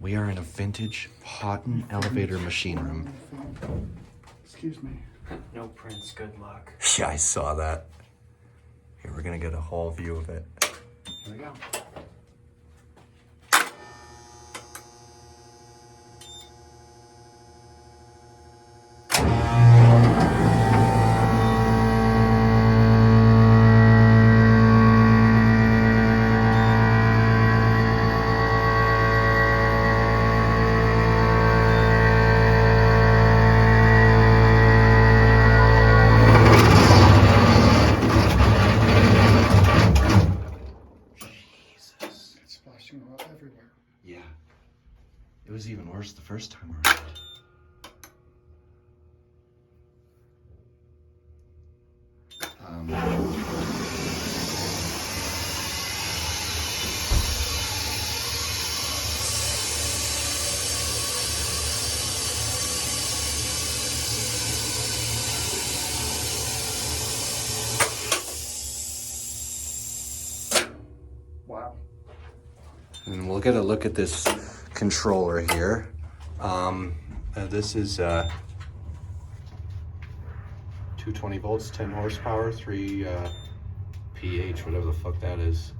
We are in a vintage Haughton elevator machine room. Excuse me. No prints, good luck. Yeah, I saw that. Here, we're gonna get a whole view of it. Here we go. Jesus. It's splashing all everywhere. Yeah. It was even worse the first time around. Wow. And we'll get a look at this controller here. This is 220 volts, 10 horsepower, 3 pH, whatever the fuck that is.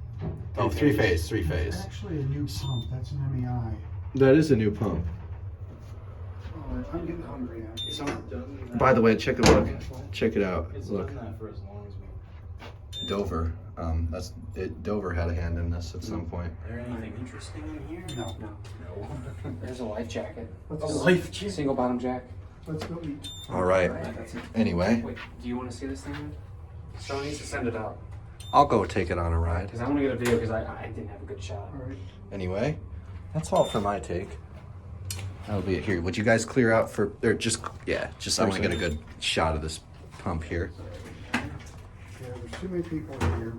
Oh, three phase. It's actually a new pump. That's an MEI. That is a new pump. Oh, I'm getting hungry now. So, By the way, check it out. Check it out. it's Look, done that for as long as we... Dover. Dover had a hand in this at some point. Is there anything interesting in here? No. No. There's a life jacket. Let's A go. life jacket? Single bottom jack. Let's go eat. All right. That's it. Anyway, Wait, do you want to see this thing? Man? Someone needs to send it out. I'll go take it on a ride. Because I want to get a video because I didn't have a good shot. All right. Anyway, that's all for my take. That'll be it here. Would you guys clear out for, or just, yeah, just I want to get a good shot of this pump here. Yeah, there's too many people here.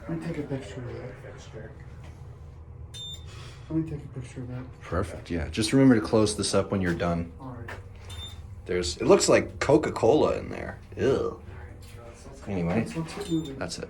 Let me take a picture of that. Let me take a picture of that. Perfect, yeah. Just remember to close this up when you're done. All right. It looks like Coca-Cola in there. Ew. Alright, Anyway, Let's get moving. that's it.